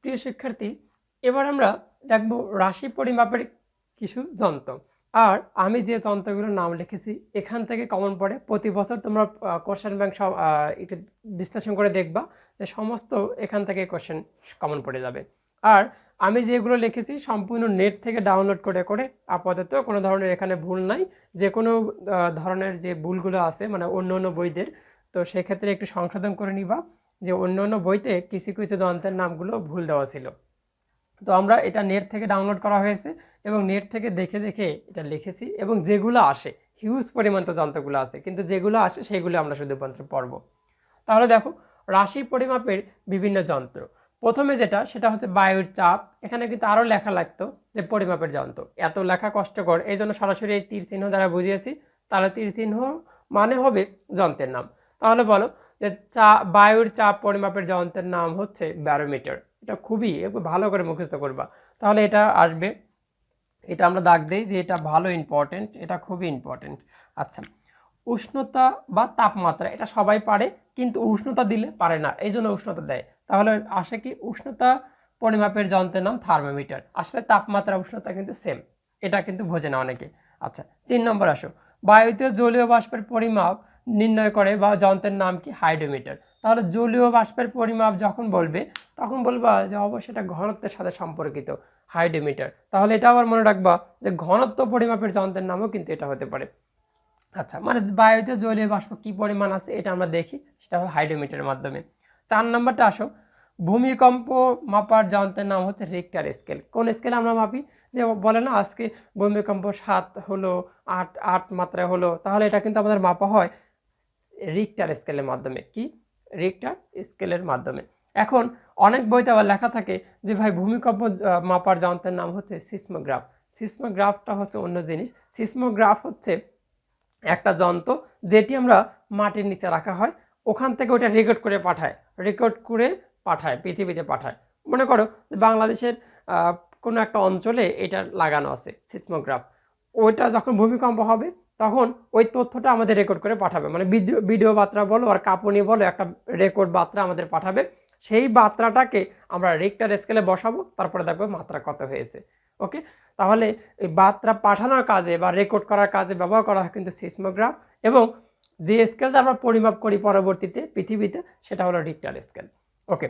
প্রিয় শিক্ষার্থী, এবার আমরা দেখব রাশি পরিমাপের কিছু যন্ত্র। আর আমি যে যন্ত্রগুলোর নাম লিখেছি এখান থেকে কমন পড়ে। প্রতি বছর তোমরা কোশ্চেন ব্যাংক একটু বিশ্লেষণ করে দেখবা যে সমস্ত এখান থেকে কোশ্চেন কমন পড়ে যাবে। আর আমি যেগুলো লিখেছি সম্পূর্ণ নেট থেকে ডাউনলোড করে করে আপাতত কোনো ধরনের এখানে ভুল নাই। যে কোনো ধরনের যে ভুলগুলো আছে মানে অন্য অন্য বইদের, তো সেক্ষেত্রে একটু সংশোধন করে নিবা যে অন্য অন্য বইতে কিছু কিছু যন্ত্রের নামগুলো ভুল দেওয়া ছিল। তো আমরা এটা নেট থেকে ডাউনলোড করা হয়েছে এবং নেট থেকে দেখে দেখে এটা লিখেছি, এবং যেগুলো আসে হিউজ পরিমাণ তো যন্ত্রগুলো আছে, কিন্তু যেগুলো আসে সেগুলো আমরা শুধুমাত্র পড়ব। তাহলে দেখো, রাশি পরিমাপের বিভিন্ন যন্ত্র। প্রথমে যেটা সেটা হচ্ছে বায়ুর চাপ। এখানে কিন্তু আরও লেখা লাগতো যে পরিমাপের যন্ত্র, এত লেখা কষ্টকর, এই জন্য সরাসরি এই তীর চিহ্ন দ্বারা বুঝিয়েছি। তাহলে তীর চিহ্ন মানে হবে যন্ত্রের নাম। তাহলে বলো যে বায়ুর চাপ পরিমাপের যন্ত্রের নাম হচ্ছে ব্যারোমিটার। এটা খুবই ভালো করে মুখস্থ করবা, তাহলে এটা আসবে। এটা আমরা দাগ দেই যে এটা ভালো ইম্পর্টেন্ট, এটা খুবই ইম্পর্টেন্ট। আচ্ছা, উষ্ণতা বা তাপমাত্রা এটা সবাই পারে, কিন্তু উষ্ণতা দিলে পারে না, এই জন্য উষ্ণতা দেয়। তাহলে আসে কি উষ্ণতা পরিমাপের যন্ত্রের নাম থার্মোমিটার। আসলে তাপমাত্রা উষ্ণতা কিন্তু সেম, এটা কিন্তু বোঝে না অনেকে। আচ্ছা, 3 নম্বর আসো, বায়ুতে জলীয় বাষ্পের পরিমাপ নির্ণয় করে বা যন্ত্রের নাম কি হাইড্রোমিটার। তাহলে জলীয় বাষ্পের পরিমাপ যখন বলবে তখন বলবা যে অবশ্যই এটা ঘনত্বের সাথে সম্পর্কিত, হাইড্রোমিটার। তাহলে এটা আবার মনে রাখবা যে ঘনত্ব পরিমাপের যন্ত্রের নামও কিন্তু এটা হতে পারে। আচ্ছা, মানে বায়ুতে জলীয় বাষ্প কি পরিমাণ আছে এটা আমরা দেখি, সেটা হলো হাইড্রোমিটারের মাধ্যমে। 4 নম্বরটা আসো, ভূমিকম্প মাপার যন্ত্রের নাম হচ্ছে রিক্টার স্কেল। কোন স্কেলে আমরা মাপি? যে বলে না আজকে ভূমিকম্প 7 হলো, 8 মাত্রায় হলো, তাহলে এটা কিন্তু আমাদের মাপা হয় রিক্টার স্কেলের মাধ্যমে। কি? রিক্টার স্কেলের মাধ্যমে। এখন অনেক বইতে আবার লেখা থাকে যে ভাই ভূমিকম্প মাপার যন্ত্রের নাম হচ্ছে সিসমোগ্রাফ। সিসমোগ্রাফটা হচ্ছে অন্য জিনিস। সিসমোগ্রাফ হচ্ছে একটা যন্ত্র যেটি আমরা মাটির নিচে রাখা হয়, ওখান থেকে ওটা রেকর্ড করে পাঠায় পৃথিবীতে পাঠায়। মনে করো যে বাংলাদেশের কোনো একটা অঞ্চলে এটা লাগানো আছে সিসমোগ্রাফ, ওইটা যখন ভূমিকম্প হবে তখন ওই তথ্যটা আমাদের রেকর্ড করে পাঠাবে, মানে ভিডিও বার্তা বলো আর কাঁপুনি বলো, একটা রেকর্ড বার্তা আমাদের পাঠাবে। সেই বার্তাটাকে আমরা রিক্টার স্কেলে বসাবো, তারপরে দেখবো মাত্রা কত হয়েছে। ওকে, তাহলে এই বার্তা পাঠানোর কাজে বা রেকর্ড করার কাজে ব্যবহার করা হয় কিন্তু সিসমোগ্রাফ, এবং যে স্কেলটা আমরা পরিমাপ করি পরবর্তীতে পৃথিবীতে সেটা হলো রিক্টার স্কেল। ওকে,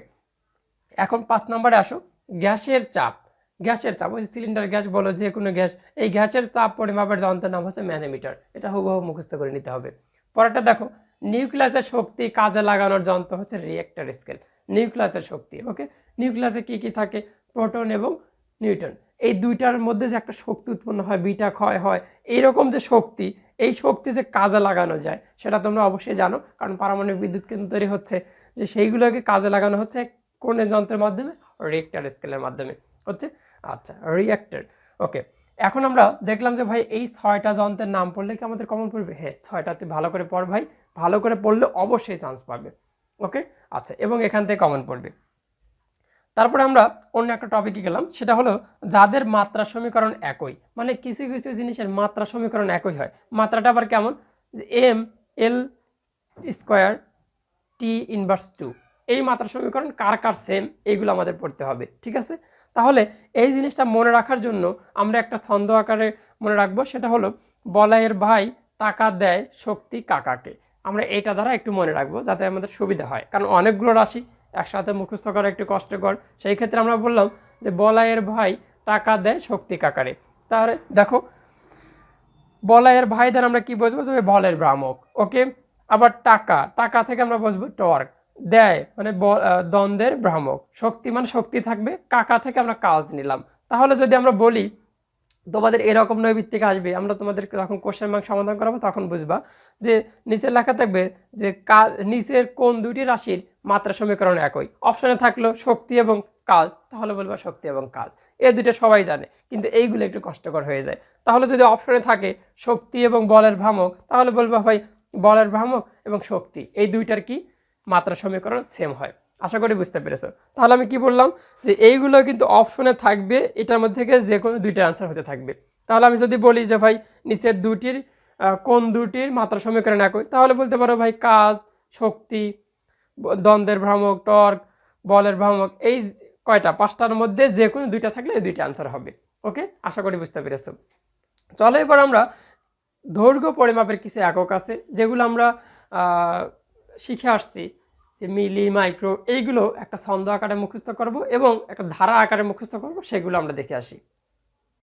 এখন 5 নম্বরে আসো, গ্যাসের চাপ। গ্যাসের চাপ, ওই সিলিন্ডার গ্যাস বলো, যে কোনো গ্যাস, এই গ্যাসের চাপ পরিমাপের যন্ত্রের নাম হচ্ছে ম্যানোমিটার। এটা হুবহু মুখস্থ করে নিতে হবে। পরেরটা দেখো, নিউক্লিয়াসের শক্তি কাজে লাগানোর যন্ত্র হচ্ছে রিয়েক্টর স্কেল। নিউক্লিয়াসের শক্তি, ওকে, নিউক্লিয়াসে কি কি থাকে? প্রোটন এবং নিউট্রন, এই দুইটার মধ্যে যে একটা শক্তি উৎপন্ন হয়, বিটা ক্ষয় হয়, এইরকম যে শক্তি, এই শক্তি যে কাজে লাগানো যায় সেটা তোমরা অবশ্যই জানো, কারণ পারমাণবিক বিদ্যুৎ কেন্দ্র তৈরি হচ্ছে, যে সেইগুলোকে কাজে লাগানো হচ্ছে কোন যন্ত্রের মাধ্যমে? রিয়েক্টর স্কেলের মাধ্যমে হচ্ছে। আচ্ছা, রিয়েক্টর। ওকে, এখন আমরা দেখলাম যে ভাই এই 6টা যন্ত্রের নাম পড়লে কি আমাদের কমন পড়বে? হ্যাঁ, 6টাতে ভালো করে পড় ভাই, ভালো করে পড়লে অবশ্যই চান্স পাবে। ওকে, আচ্ছা, এবং এখান থেকে কমন পড়বে। তারপরে আমরা অন্য একটা টপিকে গেলাম, সেটা হলো যাদের মাত্রা সমীকরণ একই, মানে কিছু কিছু জিনিসের মাত্রা সমীকরণ একই হয়। মাত্রাটা আবার কেমন? যে ml স্কোয়ার টি ইনভার্স 2, এই মাত্রা সমীকরণ কার কার সেম, এইগুলো আমাদের পড়তে হবে। ঠিক আছে, তাহলে এই জিনিসটা মনে রাখার জন্য আমরা একটা ছন্দ আকারে মনে রাখবো, সেটা হলো বলাইয়ের ভাই টাকা দেয় শক্তি কাকাকে। আমরা এইটা দ্বারা একটু মনে রাখবো যাতে আমাদের সুবিধা হয়, কারণ অনেকগুলো রাশি একসাথে মুখস্থ করা একটু কষ্টকর। সেই ক্ষেত্রে আমরা বললাম যে বলাইয়ের ভাই টাকা দেয় শক্তি কাকারে। তাহলে দেখো, বলাইয়ের ভাই দ্বারা আমরা কি বুঝবো? যে বলের ভ্রামক। ওকে, আবার টাকা থেকে আমরা বুঝবো টর্ক। দেয় মানে দ্বন্দ্বের ভ্রামক। শক্তি মানে শক্তি থাকবে, কাকা থেকে আমরা কাজ নিলাম। তাহলে যদি আমরা বলি তোমাদের এরকম নৈবিত্তিক আসবে, আমরা তোমাদের যখন কোশ্চেন ব্যাংক সমাধান করাবো তখন বুঝবা যে নিচে লেখা থাকবে যে নিচের কোন দুটি রাশির মাত্রা সমীকরণ একই। অপশনে থাকলো শক্তি এবং কাজ, তাহলে বলবা শক্তি এবং কাজ, এই দুটো সবাই জানে, কিন্তু এইগুলো একটু কষ্টকর হয়ে যায়। তাহলে যদি অপশনে থাকে শক্তি এবং বলের ভ্রামক, তাহলে বলবা ভাই বলের ভ্রামক এবং শক্তি এই দুইটার কি মাত্রা সমীকরণ সেম হয়। আশা করি বুঝতে পেরেছো। তাহলে আমি কি বললাম যে এইগুলো কিন্তু অপশনে থাকবে, এটার মধ্যে থেকে যে কোনো দুইটা আনসার হতে থাকবে। তাহলে আমি যদি বলি যে ভাই নিচের দুটির কোন দুটির মাত্রা সমীকরণ একই, তাহলে বলতে পারো ভাই কাজ, শক্তি, দ্বন্দ্বের ভ্রামক, টর্ক, বলের ভ্রামক, এই কয়টা? 5টার মধ্যে যে কোনো 2টা থাকলে এই 2টা আনসার হবে। ওকে, আশা করি বুঝতে পেরেছো। চলো এবার আমরা দৈর্ঘ্য পরিমাপের কিছু একক আছে যেগুলো আমরা শিখে আসছি, যে মিলি, মাইক্রো, এইগুলো একটা ছন্দ আকারে মুখস্থ করব এবং একটা ধারা আকারে মুখস্থ করব, সেগুলো আমরা দেখে আসি।